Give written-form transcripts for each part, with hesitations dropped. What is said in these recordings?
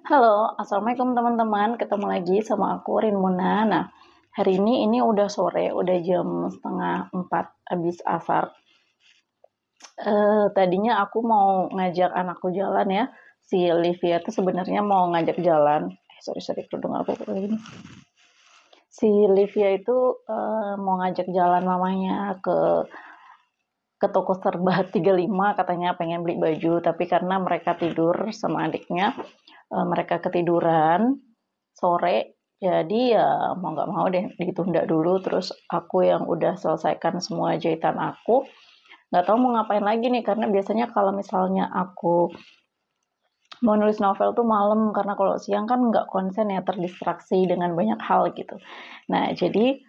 Halo, assalamualaikum teman-teman. Ketemu lagi sama aku Rinmuna. Nah, hari ini udah sore, udah jam setengah 4 habis asar. Tadinya aku mau ngajak anakku jalan ya. Si Livia tuh sebenarnya mau ngajak jalan. Sorry, kerudung aku kayak gini. Si Livia itu mau ngajak jalan mamanya ke toko serba 35, katanya pengen beli baju, tapi karena mereka tidur sama adiknya, mereka ketiduran sore, jadi ya mau nggak mau deh ditunda dulu. Terus aku yang udah selesaikan semua jahitan aku, nggak tahu mau ngapain lagi nih, karena biasanya kalau misalnya aku mau nulis novel tuh malam, karena kalau siang kan nggak konsen ya, terdistraksi dengan banyak hal gitu. Nah, jadi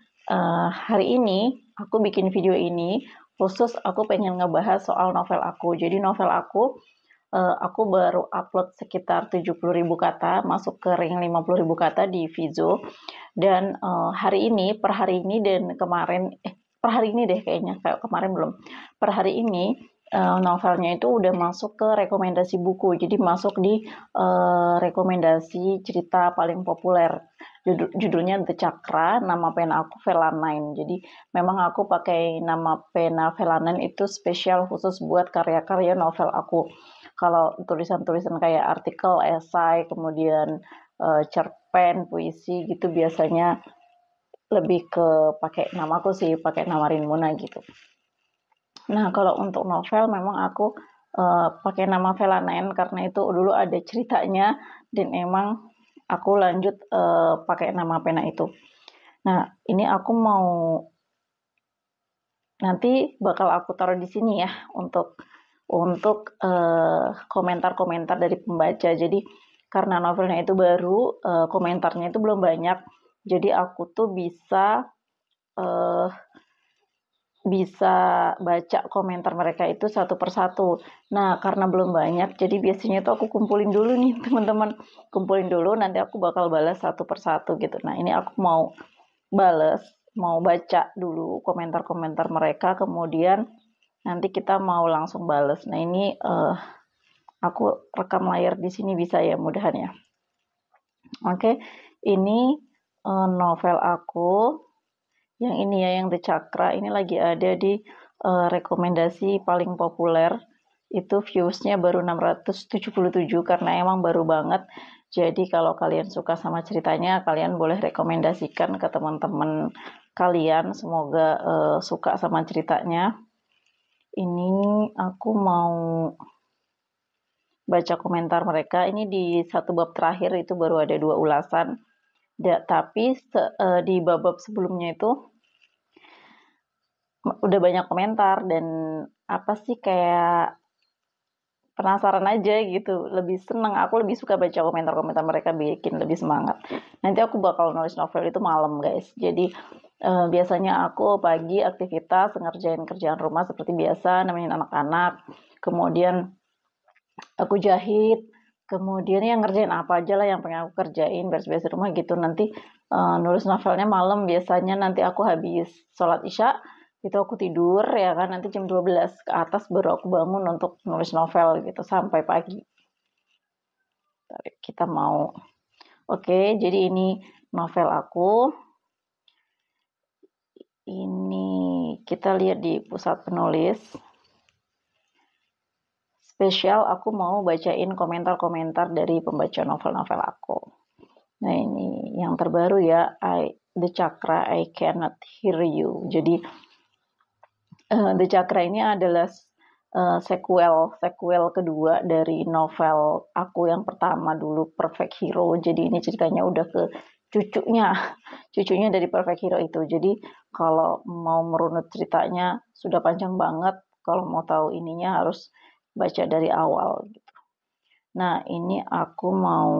hari ini aku bikin video ini khusus aku pengen ngebahas soal novel aku. Jadi novel aku baru upload sekitar 70.000 kata, masuk ke ring 50.000 kata di Vizo. Dan per hari ini dan kemarin, per hari ini deh kayaknya, kayak kemarin belum. Per hari ini novelnya itu udah masuk ke rekomendasi buku, jadi masuk di rekomendasi cerita paling populer. Judulnya The Cakra, nama pena aku Velanine. Jadi memang aku pakai nama pena Velanine itu spesial khusus buat karya-karya novel aku. Kalau tulisan-tulisan kayak artikel, esai, kemudian cerpen, puisi gitu, biasanya lebih ke pakai namaku sih, pakai nama Rinmuna gitu. Nah, kalau untuk novel memang aku pakai nama Velanine karena itu dulu ada ceritanya, dan emang aku lanjut pakai nama pena itu. Nah, ini aku mau nanti bakal aku taruh di sini ya untuk komentar-komentar dari pembaca. Jadi karena novelnya itu baru, komentarnya itu belum banyak, jadi aku tuh bisa baca komentar mereka itu satu persatu. Nah, karena belum banyak, jadi biasanya tuh aku kumpulin dulu nih teman-teman, kumpulin dulu, nanti aku bakal balas satu persatu gitu. Nah, ini aku mau baca dulu komentar-komentar mereka, kemudian nanti kita mau langsung balas. Nah, ini aku rekam layar di sini bisa ya, mudahan ya. Oke, ini novel aku yang ini ya, yang The Cakra ini lagi ada di rekomendasi paling populer. Itu viewsnya baru 677 karena emang baru banget. Jadi kalau kalian suka sama ceritanya, kalian boleh rekomendasikan ke teman-teman kalian. Semoga suka sama ceritanya. Ini aku mau baca komentar mereka. Ini di satu bab terakhir itu baru ada 2 ulasan. Tapi di bab-bab sebelumnya itu udah banyak komentar, dan apa sih, kayak penasaran aja gitu, lebih seneng, aku lebih suka baca komentar-komentar mereka, bikin lebih semangat. Nanti aku bakal nulis novel itu malam guys, jadi biasanya aku pagi aktivitas ngerjain kerjaan rumah seperti biasa, nemenin anak-anak, kemudian aku jahit, kemudian yang ngerjain apa aja lah yang pengen aku kerjain, beres-beres rumah gitu. Nanti nulis novelnya malam, biasanya nanti aku habis sholat isya itu aku tidur ya kan, nanti jam 12 ke atas baru aku bangun untuk nulis novel gitu sampai pagi. Kita mau oke, jadi ini novel aku. Ini kita lihat di pusat penulis. Spesial aku mau bacain komentar-komentar dari pembaca novel-novel aku. Nah, ini yang terbaru ya, The Cakra, I Cannot Hear You. Jadi The Cakra ini adalah sequel kedua dari novel aku yang pertama dulu, Perfect Hero. Jadi ini ceritanya udah ke cucunya dari Perfect Hero itu. Jadi kalau mau merunut ceritanya sudah panjang banget. Kalau mau tahu ininya harus baca dari awal gitu. Nah, ini aku mau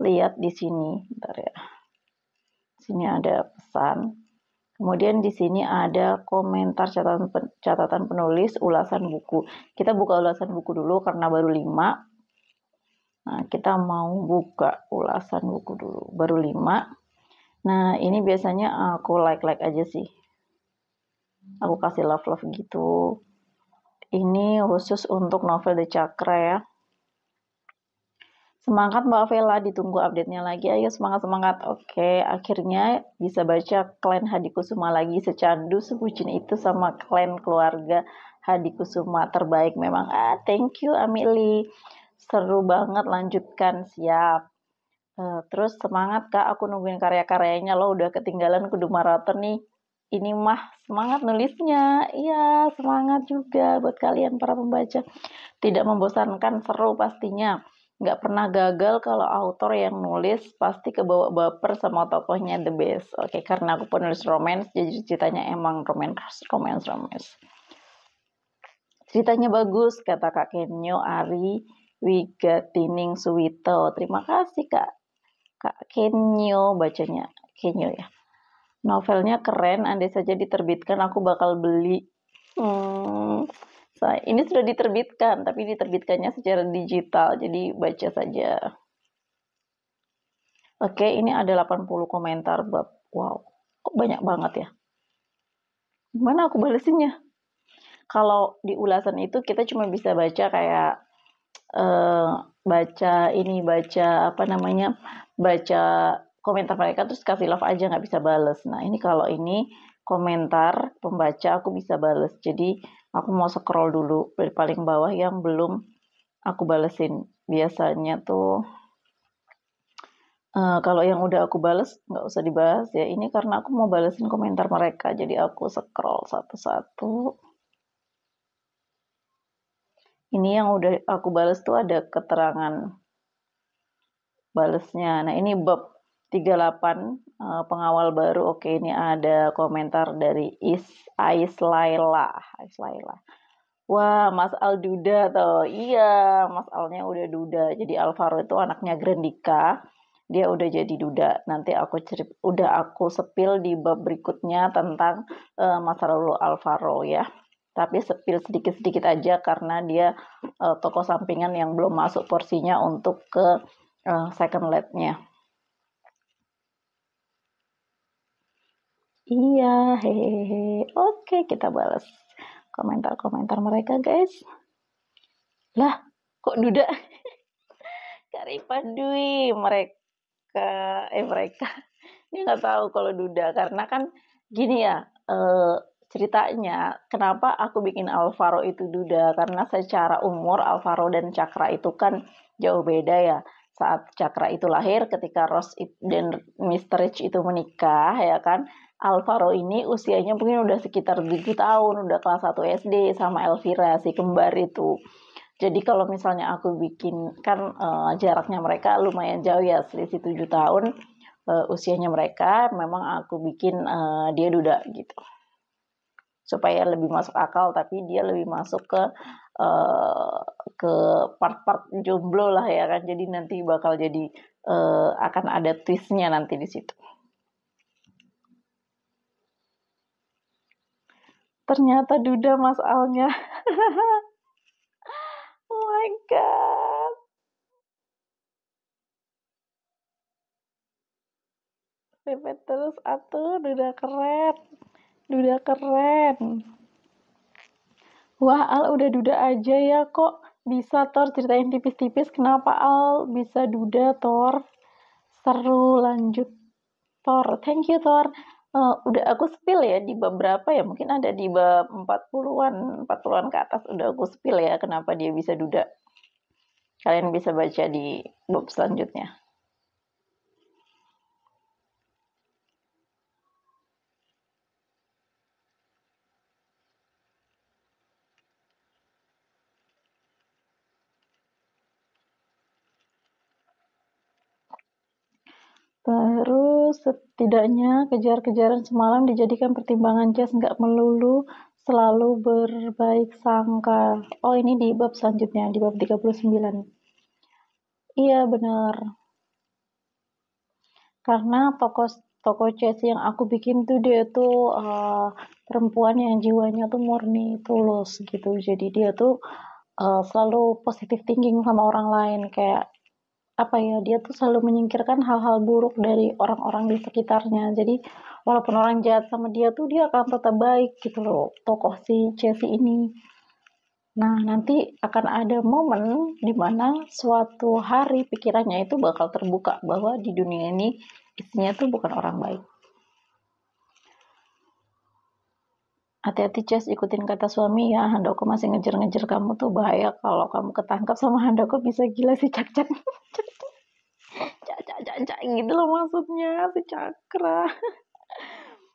lihat di sini, bentar ya. Sini ada pesan. Kemudian di sini ada komentar catatan penulis, ulasan buku. Kita buka ulasan buku dulu karena baru 5. Nah, kita mau buka ulasan buku dulu, baru 5. Nah, ini biasanya aku like aja sih. Aku kasih love gitu. Ini khusus untuk novel The Cakra ya. Semangat Mbak Vela, ditunggu update-nya lagi. Ayo semangat-semangat. Oke, akhirnya bisa baca klan Hadikusuma lagi. Secandu sebucin itu sama klan keluarga Hadikusuma terbaik memang. Thank you Amili. Seru banget, lanjutkan. Siap. Terus semangat Kak, aku nungguin karya-karyanya lo, udah ketinggalan kudu maraton nih. Ini mah semangat nulisnya. Iya, semangat juga buat kalian para pembaca. Tidak membosankan, seru pastinya. Nggak pernah gagal kalau author yang nulis pasti kebawa baper sama tokohnya, the best. Oke, karena aku penulis romance, jadi ceritanya emang romance. Ceritanya bagus, kata Kak Kenyo Ari Wigatining Suwito. Terima kasih Kak Kenyo, bacanya Kenyo ya. Novelnya keren, andai saja diterbitkan aku bakal beli. Ini sudah diterbitkan, tapi diterbitkannya secara digital, jadi baca saja. Oke, ini ada 80 komentar bab. Wow, kok banyak banget ya. Gimana aku balesinnya? Kalau di ulasan itu kita cuma bisa baca kayak baca komentar mereka terus kasih love aja, nggak bisa bales. Nah ini kalau ini komentar pembaca aku bisa bales, jadi aku mau scroll dulu dari paling bawah yang belum aku balesin. Biasanya tuh kalau yang udah aku bales nggak usah dibahas ya, ini karena aku mau balesin komentar mereka, jadi aku scroll satu-satu. Ini yang udah aku bales tuh ada keterangan balesnya. Nah ini bab 38 pengawal baru. Oke, ini ada komentar dari Ais Laila. Wah, Mas Al duda toh. Iya, Mas Alnya udah duda. Jadi Alvaro itu anaknya Grandika. Dia udah jadi duda. Nanti udah aku sepil di bab berikutnya tentang masa lalu Alvaro ya. Tapi sepil sedikit-sedikit aja karena dia tokoh sampingan yang belum masuk porsinya untuk ke second lead-nya. Iya, hehehe. Oke, kita balas komentar-komentar mereka, guys. Lah, kok duda? Karipan Dwi, mereka. Ini nggak tahu kalau duda, karena kan gini ya, ceritanya kenapa aku bikin Alvaro itu duda, karena secara umur Alvaro dan Cakra itu kan jauh beda ya. Saat Cakra itu lahir, ketika Rose dan Mr. Rich itu menikah ya kan, Alvaro ini usianya mungkin udah sekitar 7 tahun, udah kelas 1 SD sama Elvira si kembar itu. Jadi kalau misalnya aku bikin kan jaraknya mereka lumayan jauh ya, selisih 7 tahun usianya mereka, memang aku bikin dia duda gitu. Supaya lebih masuk akal, tapi dia lebih masuk ke part-part jomblo lah ya kan. Jadi nanti bakal jadi akan ada twistnya nanti di situ. Ternyata duda Mas Alnya. Oh my god. Pepet terus atuh, duda keren. Wah, Al udah duda aja ya, kok bisa Thor ceritain tipis-tipis kenapa Al bisa duda, Thor. Seru, lanjut Thor. Thank you Thor. Udah aku spill ya di bab berapa ya, mungkin ada di bab 40-an ke atas udah aku spill ya kenapa dia bisa duda. Kalian bisa baca di bab selanjutnya. Terus setidaknya kejar-kejaran semalam dijadikan pertimbangan Jazz, nggak melulu selalu berbaik sangka. Oh ini di bab selanjutnya, di bab 39. Iya benar. Karena toko Jazz yang aku bikin tuh dia tuh perempuan yang jiwanya tuh murni, tulus gitu. Jadi dia tuh selalu positive thinking sama orang lain, kayak apa ya, dia tuh selalu menyingkirkan hal-hal buruk dari orang-orang di sekitarnya. Jadi walaupun orang jahat sama dia tuh dia akan tetap baik gitu loh, tokoh si Jessie ini Nah, nanti akan ada momen di mana suatu hari pikirannya itu bakal terbuka bahwa di dunia ini istrinya tuh bukan orang baik. Hati-hati Ces, ikutin kata suami ya, Handoko masih ngejar-ngejar kamu tuh bahaya kalau kamu ketangkap sama Handoko bisa gila si Cak-Cak. Cak-cak gitu loh maksudnya, si Cakra.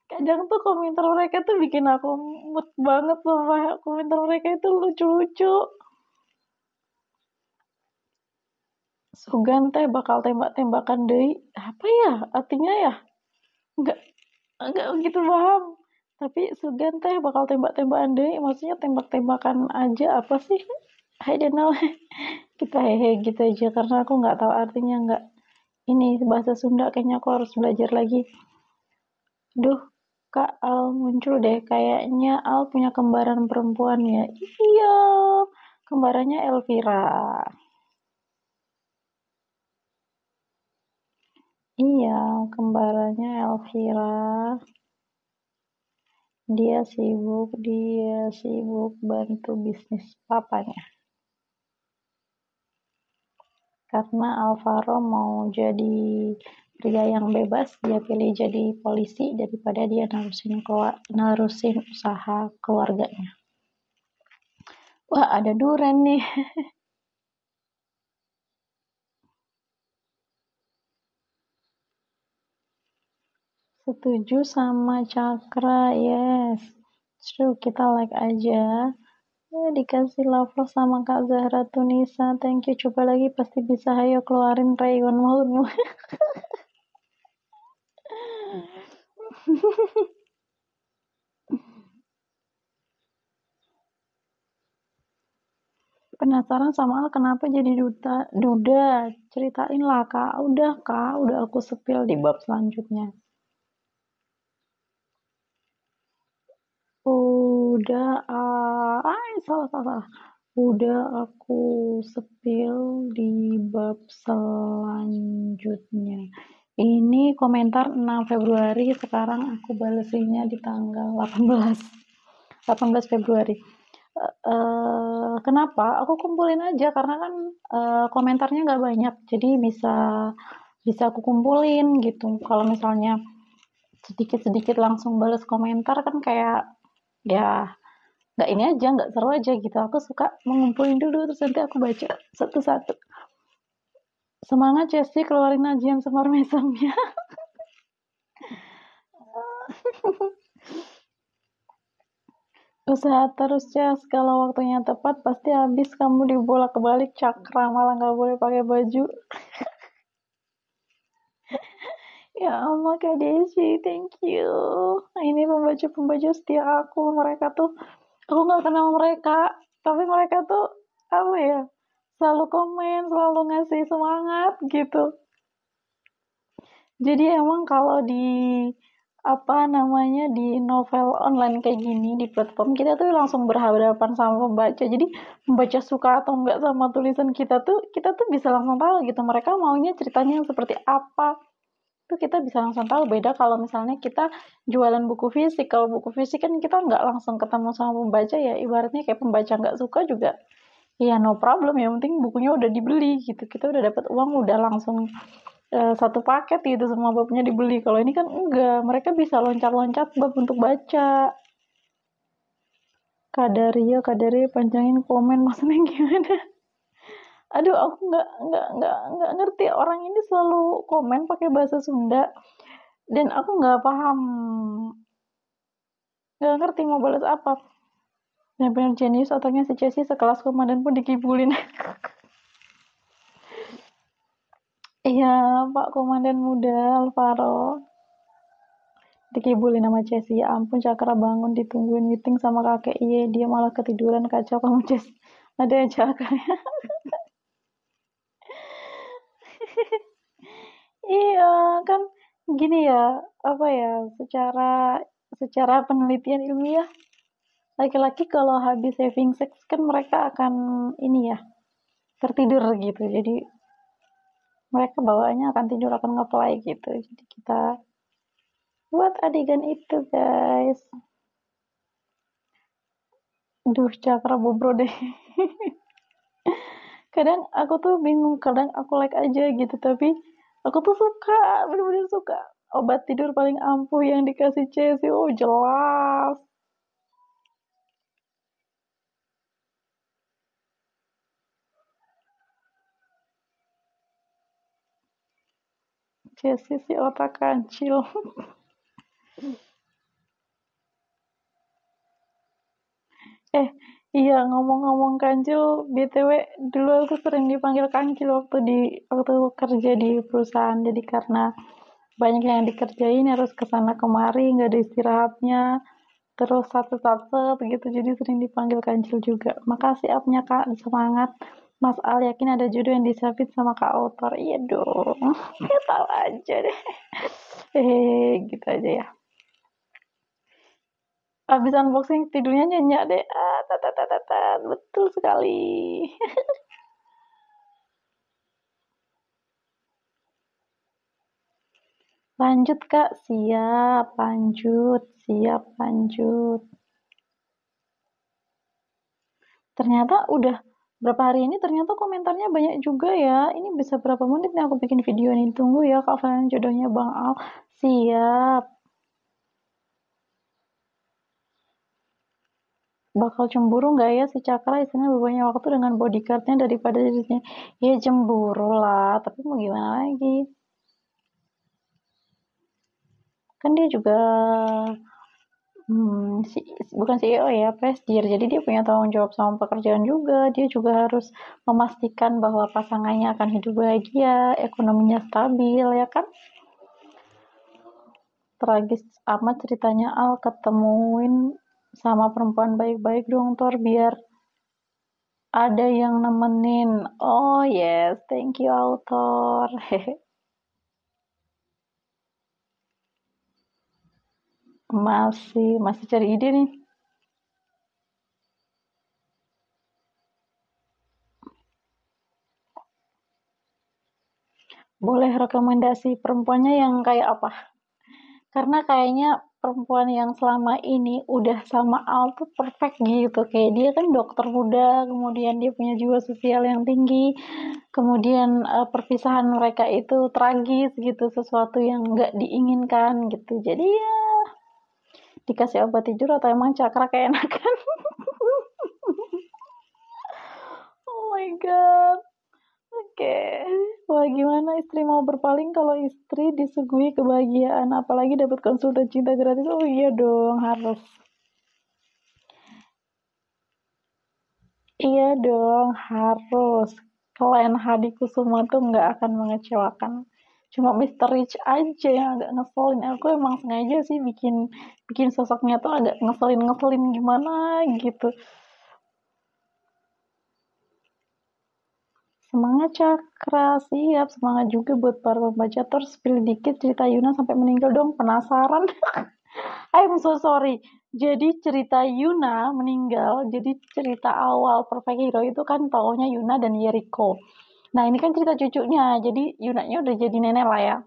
Kadang tuh komentar mereka tuh bikin aku mood banget sama komentar mereka itu lucu-lucu. Sugan teh bakal tembak-tembakan deui. Apa ya artinya ya? Enggak enggak begitu paham. Tapi Sugan teh bakal tembak-tembakan deui, maksudnya tembak-tembakan aja apa sih? I don't know. Kita hehe gitu aja karena aku nggak tahu artinya nggak. Ini bahasa Sunda kayaknya aku harus belajar lagi. Duh, Kak Al muncul deh. Kayaknya Al punya kembaran perempuan ya. Iya, kembarannya Elvira. Iya, kembarannya Elvira. Dia sibuk bantu bisnis papanya. Karena Alvaro mau jadi pria yang bebas, dia pilih jadi polisi daripada dia narusin usaha keluarganya. Wah, ada Duren nih. Setuju sama Cakra, yes. True, kita like aja. Ya, dikasih love sama Kak Zahra Tunisa. Thank you. Coba lagi pasti bisa. Ayo keluarin Rayuan mulutmu. Penasaran sama Al kenapa jadi duda? Ceritain lah Kak. Udah aku sepil di bab selanjutnya. Salah. Udah aku sepil di bab selanjutnya. Ini komentar 6 Februari, sekarang aku balesinya di tanggal 18 Februari. Kenapa? Aku kumpulin aja karena kan komentarnya nggak banyak, jadi bisa aku kumpulin gitu. Kalau misalnya sedikit-sedikit langsung balas komentar kan kayak ya nggak ini aja, nggak seru aja gitu. Aku suka mengumpulin dulu terus nanti aku baca satu-satu. Semangat Chelsea, keluarin ajian semar mesemnya. Usaha terus Ces, kalau waktunya tepat pasti habis kamu dibolak-balik Cakra, malah nggak boleh pakai baju. Ya Allah Kak Desi, thank you. Nah, ini pembaca-pembaca setia aku, mereka tuh aku nggak kenal mereka, tapi mereka tuh apa ya, selalu komen, selalu ngasih semangat gitu. Jadi emang kalau di apa namanya di novel online kayak gini di platform kita tuh langsung berhadapan sama pembaca. Jadi pembaca suka atau enggak sama tulisan kita tuh bisa langsung tahu gitu. Mereka maunya ceritanya yang seperti apa. Itu kita bisa langsung tahu. Beda kalau misalnya kita jualan buku fisik. Kalau buku fisik kan kita nggak langsung ketemu sama pembaca ya. Ibaratnya kayak pembaca nggak suka juga ya no problem, yang penting bukunya udah dibeli gitu, kita udah dapat uang udah langsung satu paket gitu semua babnya dibeli. Kalau ini kan enggak, mereka bisa loncat-loncat bab untuk baca. Kadaria panjangin komen maksudnya gimana? Aduh, aku nggak ngerti, orang ini selalu komen pakai bahasa Sunda dan aku nggak paham, nggak ngerti mau balas apa. Benar-benar jenius otaknya si Chelsea, sekelas komandan pun dikibulin. Iya, Pak Komandan Muda Alvaro. Dikibulin nama Chelsea. Ya ampun, Cakra bangun ditungguin meeting sama kakek. Iya, dia malah ketiduran, kacau kamu Ces. Ada yang Cakra. Iya, kan gini ya, apa ya, secara penelitian ilmiah, laki-laki kalau habis having sex kan mereka akan ini ya, tertidur gitu. Jadi mereka bawaannya akan tidur, akan nge-play gitu. Jadi kita buat adegan itu guys. Duh, Cakra bobrok deh. Kadang aku tuh bingung, kadang aku like aja gitu, tapi aku tuh suka, bener-bener suka. Obat tidur paling ampuh yang dikasih Chelsea, oh jelas. Chelsea si otak kancil. Eh, iya ngomong-ngomong kancil, BTW dulu aku sering dipanggil kancil waktu kerja di perusahaan. Jadi karena banyak yang dikerjain harus kesana kemari, nggak ada istirahatnya. Terus satu-satu gitu, jadi sering dipanggil kancil juga. Makasih upnya Kak, semangat. Mas Al yakin ada jodoh yang disapit sama Kak Autor. Iya dong. Ya tahu aja deh. Gitu aja ya. Habis unboxing tidurnya nyenyak deh. Betul sekali. Lanjut Kak, siap, lanjut, siap, lanjut. Ternyata udah berapa hari ini ternyata komentarnya banyak juga ya. Ini bisa berapa menit nih aku bikin video ini. Tunggu ya Kak Flan, jodohnya Bang Al. Siap. Bakal cemburu nggak ya si Cakra isinya banyak waktu dengan bodyguardnya daripada dirinya. Ya cemburu lah, tapi mau gimana lagi. Kan dia juga bukan CEO ya, presidir. Jadi dia punya tanggung jawab sama pekerjaan juga. Dia juga harus memastikan bahwa pasangannya akan hidup bahagia, ekonominya stabil, ya kan? Tragis amat ceritanya Al, ketemuin sama perempuan baik-baik dong Tor, biar ada yang nemenin. Oh yes, thank you author. masih cari ide nih. Boleh rekomendasi perempuannya yang kayak apa? Karena kayaknya perempuan yang selama ini udah sama Al tuh perfect gitu. Kayak dia kan dokter muda, kemudian dia punya jiwa sosial yang tinggi, kemudian perpisahan mereka itu tragis gitu, sesuatu yang nggak diinginkan gitu. Jadi ya dikasih obat tidur atau emang Cakra kayak enakan? Oh my god. Oke. Wah, gimana istri mau berpaling kalau istri disuguhi kebahagiaan, apalagi dapat konsultan cinta gratis. Oh iya dong, harus. Iya dong, harus. Klien Hadi Kusuma tuh nggak akan mengecewakan. Cuma Mr. Rich aja yang agak ngeselin. Aku emang sengaja sih bikin bikin sosoknya tuh agak ngeselin gimana gitu. Semangat Cakra, siap. Semangat juga buat para pembaca. Terus spill dikit cerita Yuna sampai meninggal dong. Penasaran. I'm so sorry. Jadi cerita Yuna meninggal, jadi cerita awal Perfect Hero itu kan taunya Yuna dan Yeriko. Nah ini kan cerita cucunya, jadi Yunanya udah jadi nenek lah ya.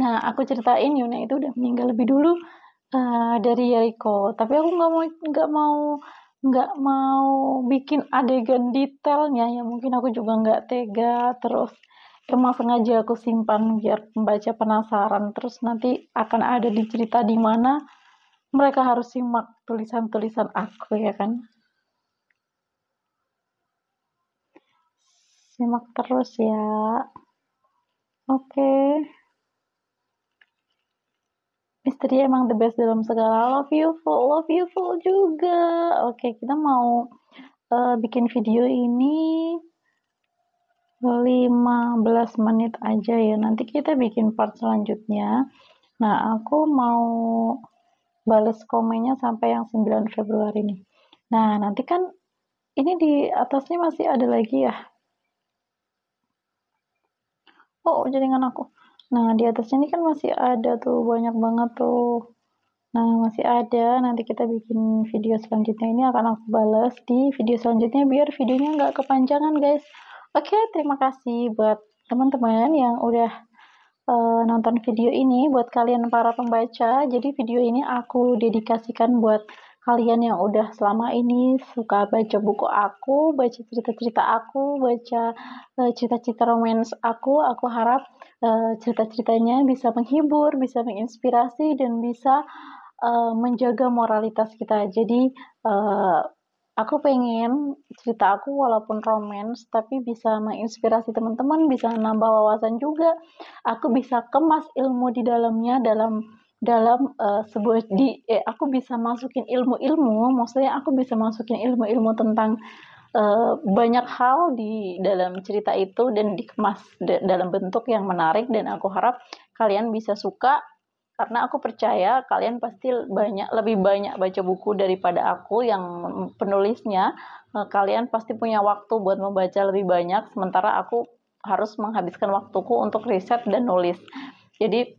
Nah aku ceritain Yuna itu udah meninggal lebih dulu dari Yeriko. Tapi aku nggak mau bikin adegan detailnya ya. Mungkin aku juga nggak tega. Terus emang sengaja aku simpan biar pembaca penasaran. Terus nanti akan ada di cerita di mana mereka harus simak tulisan-tulisan aku ya kan. Simak terus ya. Oke. Misteri emang the best dalam segala. Love you full juga. Oke, kita mau bikin video ini 15 menit aja ya. Nanti kita bikin part selanjutnya. Nah, aku mau balas komennya sampai yang 9 Februari nih. Nah, nanti kan ini di atasnya masih ada lagi ya. Oh, jaringan aku. Nah, di atasnya ini kan masih ada tuh, banyak banget tuh. Nah, masih ada. Nanti kita bikin video selanjutnya. Ini akan aku balas di video selanjutnya biar videonya nggak kepanjangan, guys. Oke, terima kasih buat teman-teman yang udah nonton video ini. Buat kalian para pembaca, jadi video ini aku dedikasikan buat kalian yang udah selama ini suka baca buku aku, baca cerita-cerita aku, baca cerita-cerita romance aku harap cerita-ceritanya bisa menghibur, bisa menginspirasi, dan bisa menjaga moralitas kita. Jadi aku pengen cerita aku walaupun romance, tapi bisa menginspirasi teman-teman, bisa nambah wawasan juga. Aku bisa kemas ilmu di dalamnya dalam dalam sebuah aku bisa masukin ilmu-ilmu, maksudnya aku bisa masukin ilmu-ilmu tentang banyak hal di dalam cerita itu dan dikemas dalam bentuk yang menarik, dan aku harap kalian bisa suka karena aku percaya kalian pasti lebih banyak baca buku daripada aku yang penulisnya. Kalian pasti punya waktu buat membaca lebih banyak, sementara aku harus menghabiskan waktuku untuk riset dan nulis. Jadi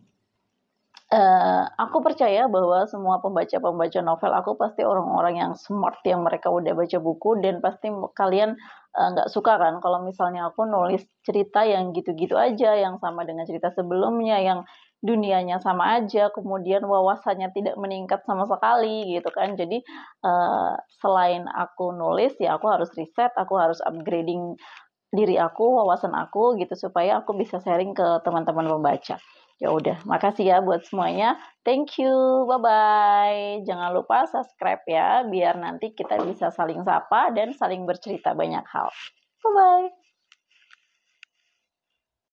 aku percaya bahwa semua pembaca-pembaca novel aku pasti orang-orang yang smart, yang mereka udah baca buku, dan pasti kalian nggak suka kan kalau misalnya aku nulis cerita yang gitu-gitu aja, yang sama dengan cerita sebelumnya, yang dunianya sama aja, kemudian wawasannya tidak meningkat sama sekali gitu kan. Jadi selain aku nulis, ya aku harus riset, aku harus upgrading diri aku, wawasan aku gitu, supaya aku bisa sharing ke teman-teman pembaca. Ya udah, makasih ya buat semuanya. Thank you, bye-bye. Jangan lupa subscribe ya, biar nanti kita bisa saling sapa dan saling bercerita banyak hal. Bye-bye.